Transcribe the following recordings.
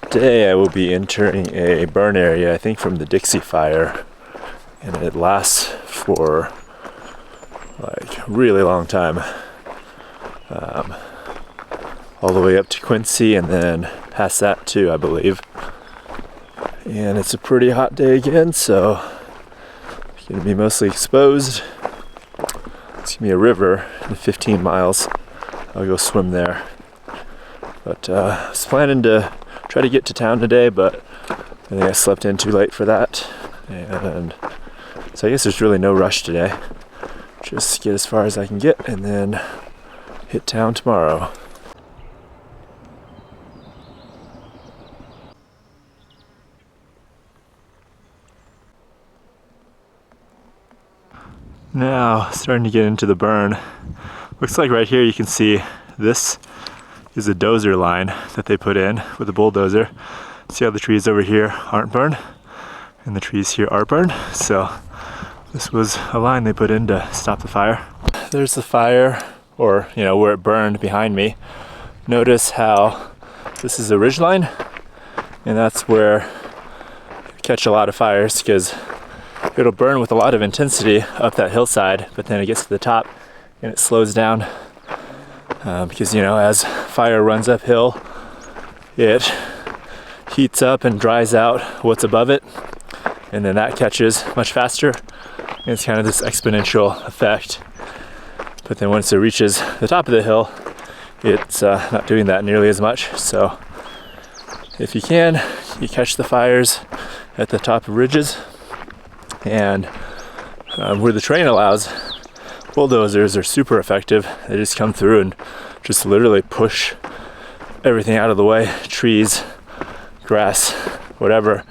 Today I will be entering a burn area, I think from the Dixie Fire, and it lasts for like a really long time. All the way up to Quincy and then past that too, I believe. And it's a pretty hot day again, so it's gonna be mostly exposed. It's gonna be a river in 15 miles. I'll go swim there. But I was planning to try to get to town today, but I think I slept in too late for that. And so I guess there's really no rush today. Just get as far as I can get and then hit town tomorrow. Now, starting to get into the burn. Looks like right here you can see this is a dozer line that they put in with a bulldozer. See how the trees over here aren't burned and the trees here are burned? So this was a line they put in to stop the fire. There's the fire, or where it burned behind me. Notice how this is a ridge line, and that's where you catch a lot of fires because it'll burn with a lot of intensity up that hillside, but then it gets to the top and it slows down because as fire runs uphill, it heats up and dries out what's above it, and then that catches much faster, and it's kind of this exponential effect. But then once it reaches the top of the hill, it's not doing that nearly as much. So if you can, you catch the fires at the top of ridges. And where the terrain allows, bulldozers are super effective. They just come through and just literally push everything out of the way, trees, grass, whatever,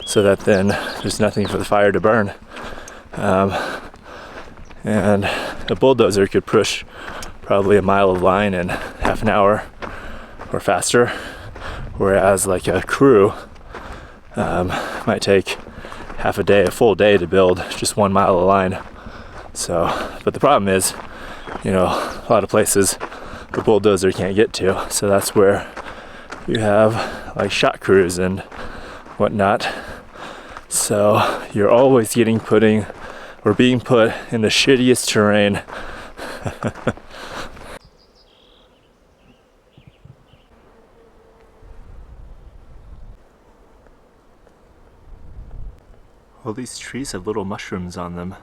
so that then there's nothing for the fire to burn. And a bulldozer could push probably a mile of line in half an hour or faster, whereas like a crew might take half a day, a full day to build just 1 mile of line. So, but the problem is, a lot of places the bulldozer can't get to. So that's where you have like shot crews and whatnot. So you're always being put in the shittiest terrain. Well, these trees have little mushrooms on them.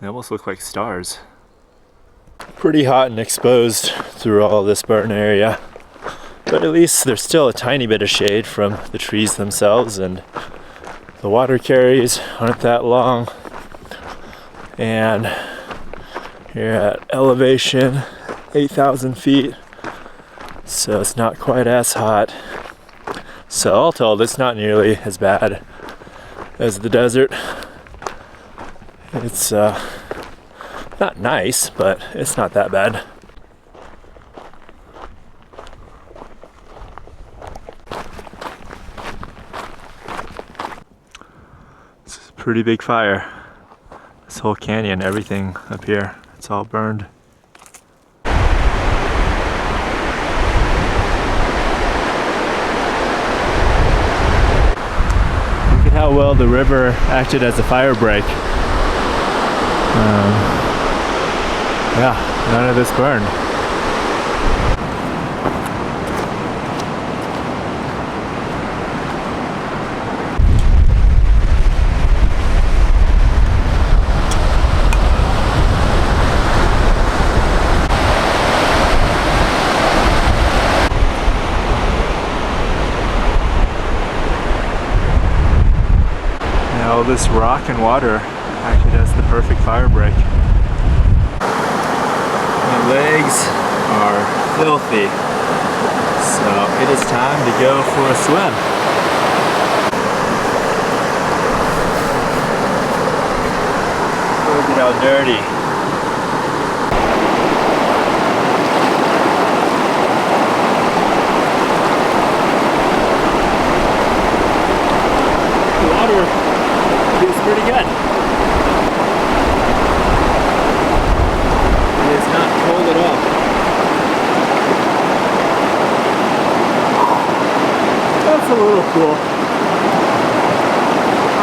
They almost look like stars. Pretty hot and exposed through all this burn area. But at least there's still a tiny bit of shade from the trees themselves, and the water carries aren't that long. And you're at elevation 8,000 feet, so it's not quite as hot. So all told, it's not nearly as bad as the desert. It's not nice, but it's not that bad. This is a pretty big fire. This whole canyon, everything up here, it's all burned. Look at how well the river acted as a fire break. Yeah, none of this burned. Now this rock and water acted as the perfect fire break. My legs are filthy, so it is time to go for a swim. Look at how dirty. The water feels pretty good. It's not cold at all. a little cool.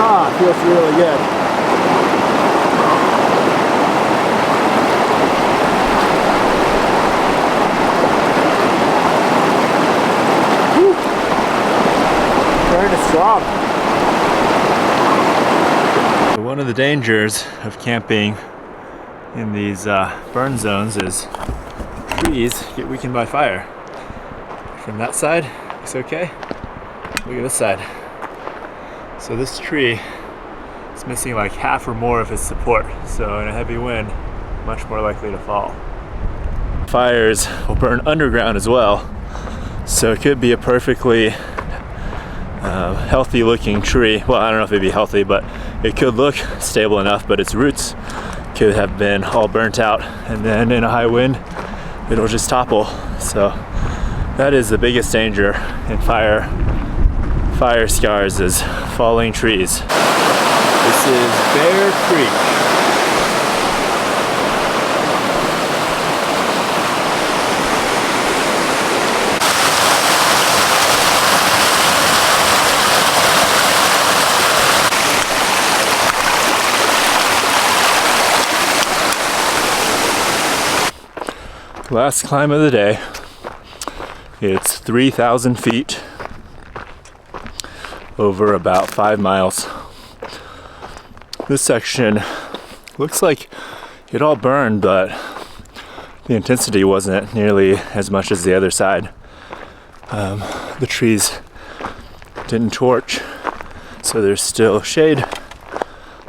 Ah, feels really good. Whew. Burn is strong. So one of the dangers of camping in these burn zones is trees get weakened by fire. From that side, it's okay. Look at this side. So this tree is missing like half or more of its support. So in a heavy wind, much more likely to fall. Fires will burn underground as well. So it could be a perfectly healthy looking tree. Well, I don't know if it'd be healthy, but it could look stable enough, but its roots could have been all burnt out. And then in a high wind, it'll just topple. So that is the biggest danger in fire scars is falling trees. This is Bear Creek. Last climb of the day. It's 3,000 feet over about 5 miles. This section looks like it all burned, but the intensity wasn't nearly as much as the other side. The trees didn't torch, so there's still shade.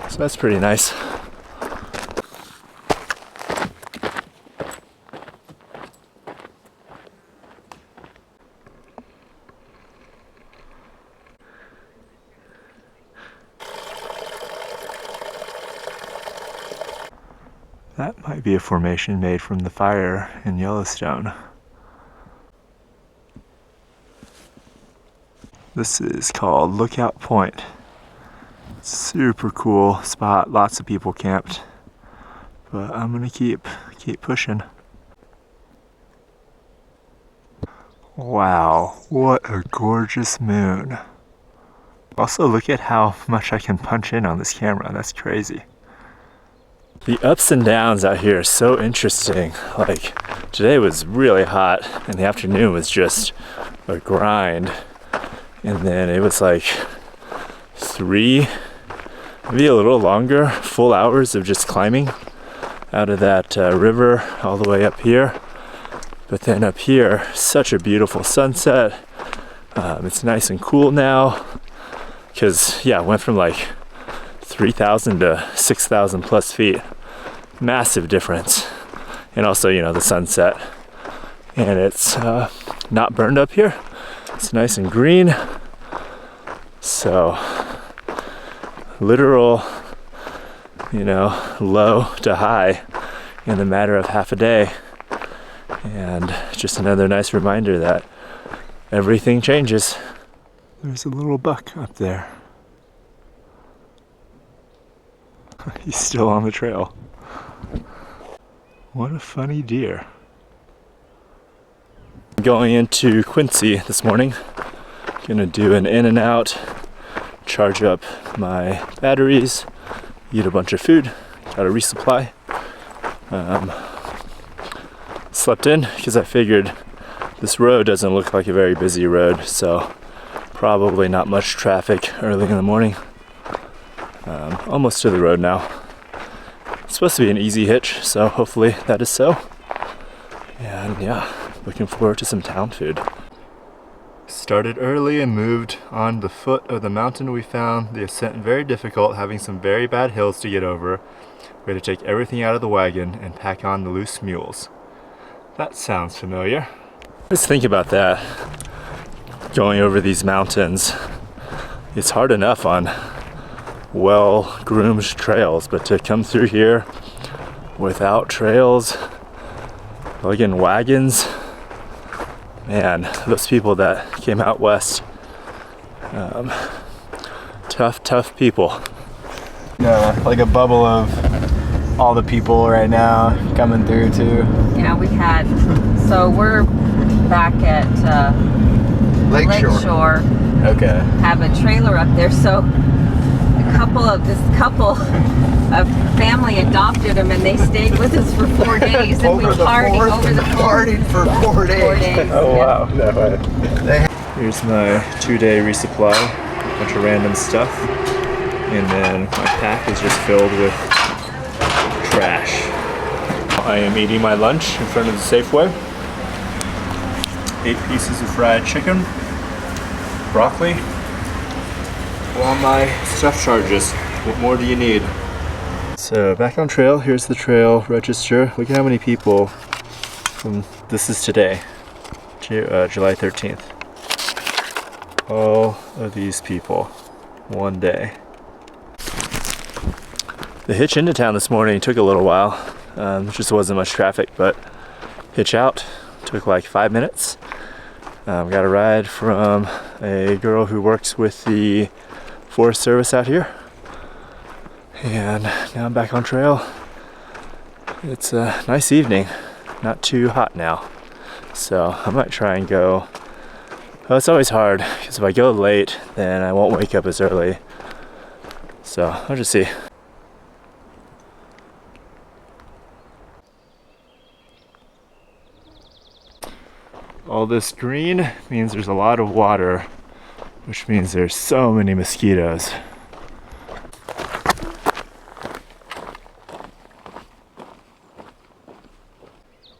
So that's pretty nice. That might be a formation made from the fire in Yellowstone. This is called Lookout Point. Super cool spot, lots of people camped. But I'm gonna keep pushing. Wow, what a gorgeous moon. Also look at how much I can punch in on this camera, that's crazy. The ups and downs out here are so interesting. Like today was really hot and the afternoon was just a grind. And then it was like 3, maybe a little longer, full hours of just climbing out of that river all the way up here. But then up here, such a beautiful sunset. It's nice and cool now. Cause yeah, it went from like 3,000 to 6,000 plus feet. Massive difference. And also, you know, the sunset. And it's not burned up here. It's nice and green. So, literal, you know, low to high in the matter of half a day. And just another nice reminder that everything changes. There's a little buck up there. He's still on the trail. What a funny deer. Going into Quincy this morning. Gonna do an in and out, charge up my batteries, eat a bunch of food, got a resupply. Slept in because I figured this road doesn't look like a very busy road, so probably not much traffic early in the morning. Almost to the road now. It's supposed to be an easy hitch, so hopefully that is so. And yeah, looking forward to some town food. Started early and moved on the foot of the mountain. We found the ascent very difficult, having some very bad hills to get over. We had to take everything out of the wagon and pack on the loose mules. That sounds familiar. Just think about that. Going over these mountains, it's hard enough on well-groomed trails, but to come through here without trails, like in wagons, man, those people that came out west, tough people. Yeah, like a bubble of all the people right now coming through too. Yeah, we had, so we're back at Lakeshore. Okay. Have a trailer up there, so this couple of family adopted them, and they stayed with us for 4 days, and we partied for 4 days. Oh wow. No way. Here's my 2-day resupply, a bunch of random stuff, and then my pack is just filled with trash. I am eating my lunch in front of the Safeway. 8 pieces of fried chicken, broccoli. All my stuff charges. What more do you need? So back on trail, here's the trail register. Look at how many people this is today, July 13th. All of these people, one day. The hitch into town this morning took a little while. Just wasn't much traffic, but hitch out took like 5 minutes. Got a ride from a girl who works with the Forest Service out here. And now I'm back on trail. It's a nice evening, not too hot now. So I might try and go. Oh, it's always hard because if I go late, then I won't wake up as early. So I'll just see. All this green means there's a lot of water, which means there's so many mosquitoes.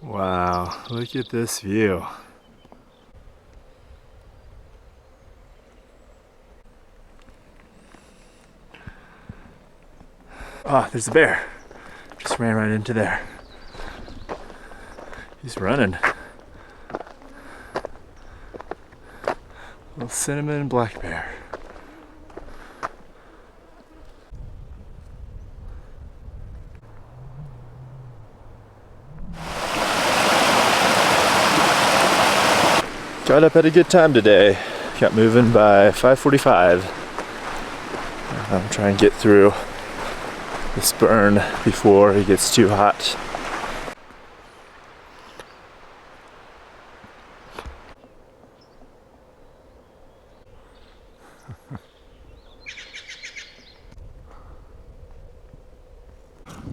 Wow, look at this view. Ah, there's a bear. Just ran right into there. He's running. Little cinnamon black bear. Got up at a good time today. Got moving by 5:45. I'm trying to get through this burn before it gets too hot.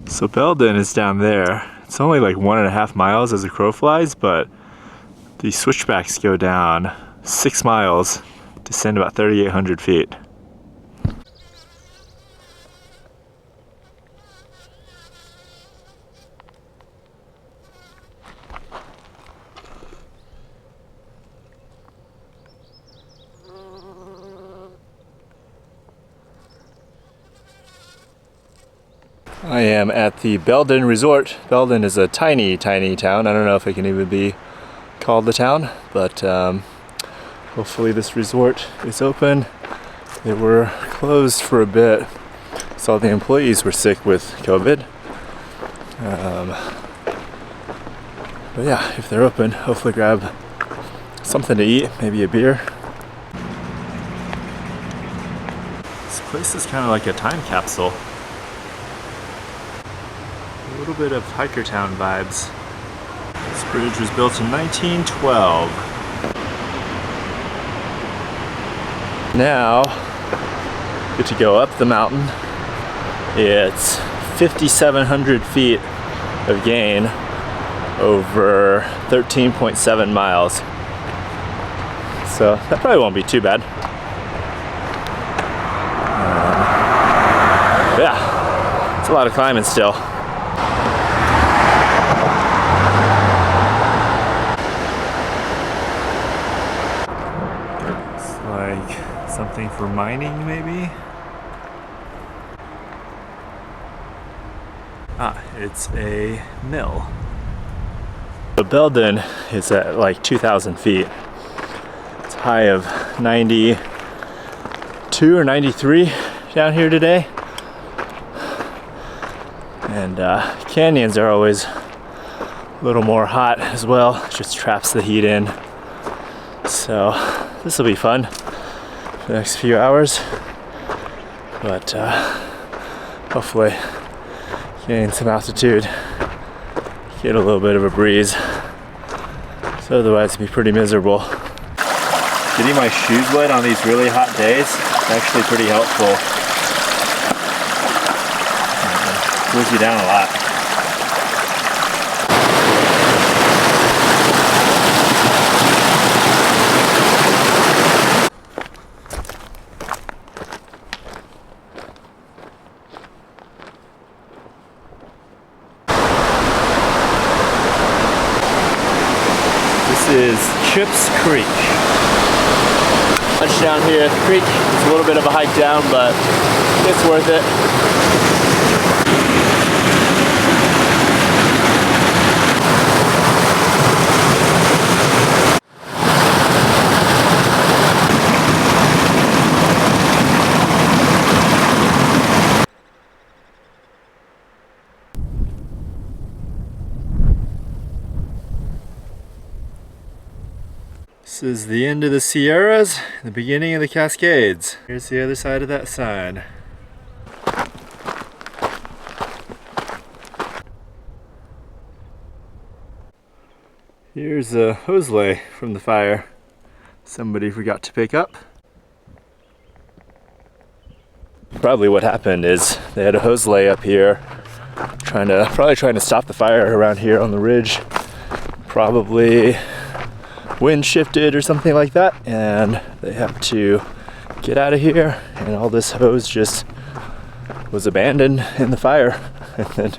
So Belden is down there. It's only like 1.5 miles as the crow flies, but the switchbacks go down 6 miles, descend about 3,800 feet. I am at the Belden Resort. Belden is a tiny, tiny town. I don't know if it can even be called the town, but hopefully this resort is open. They were closed for a bit, so all the employees were sick with COVID. But yeah, if they're open, hopefully grab something to eat, maybe a beer. This place is kind of like a time capsule. A little bit of hiker town vibes. This bridge was built in 1912. Now, get to go up the mountain. It's 5,700 feet of gain over 13.7 miles. So that probably won't be too bad. Yeah, it's a lot of climbing still. Something for mining, maybe? Ah, it's a mill. The Belden is at like 2,000 feet. It's a high of 92 or 93 down here today. And canyons are always a little more hot as well. It just traps the heat in. So this will be fun. The next few hours, but hopefully gain some altitude, get a little bit of a breeze, so otherwise it'd be pretty miserable. Good Getting my shoes wet on these really hot days is actually pretty helpful. Cools you down a lot. This is Chips Creek. Much down here at the creek. It's a little bit of a hike down, but it's worth it. This is the end of the Sierras, the beginning of the Cascades. Here's the other side of that sign. Here's a hose lay from the fire somebody forgot to pick up. Probably what happened is they had a hose lay up here probably trying to stop the fire around here on the ridge. Probably wind shifted or something like that, and they have to get out of here, and all this hose just was abandoned in the fire, and then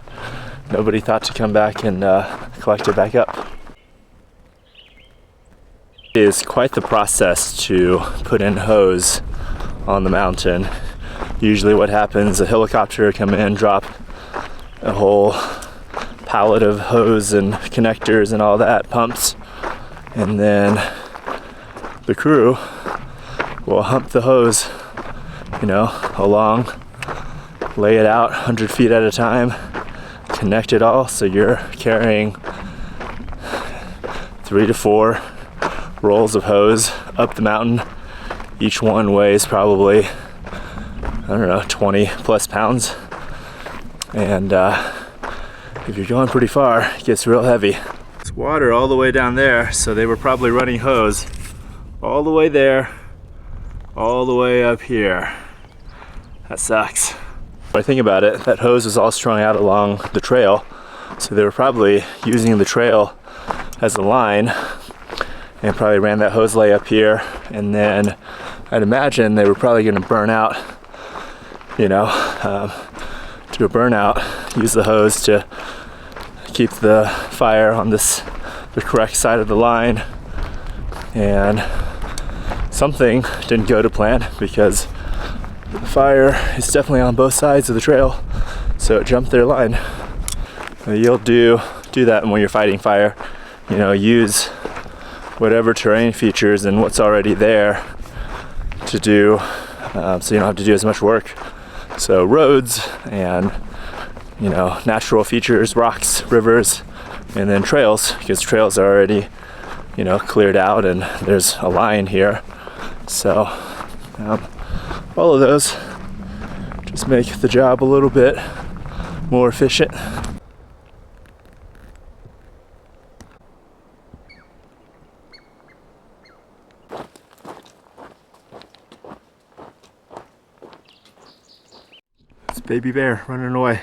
nobody thought to come back and collect it back up. It is quite the process to put in hose on the mountain. Usually what happens, a helicopter will come in, drop a whole pallet of hose and connectors and all that, pumps, and then the crew will hump the hose, along, lay it out 100 feet at a time, connect it all, so you're carrying 3 to 4 rolls of hose up the mountain. Each one weighs probably, 20 plus pounds, and if you're going pretty far, it gets real heavy. It's water all the way down there, so they were probably running hose all the way there, all the way up here. That sucks. When I think about it, that hose was all strung out along the trail, so they were probably using the trail as a line and probably ran that hose lay up here, and then I'd imagine they were probably going to burn out, do a burnout, use the hose to keep the fire on the correct side of the line, and something didn't go to plan because the fire is definitely on both sides of the trail, so it jumped their line. You'll do that when you're fighting fire, use whatever terrain features and what's already there to do, so you don't have to do as much work. So roads and natural features, rocks, rivers, and then trails, because trails are already cleared out and there's a line here. So all of those just make the job a little bit more efficient. It's baby bear running away.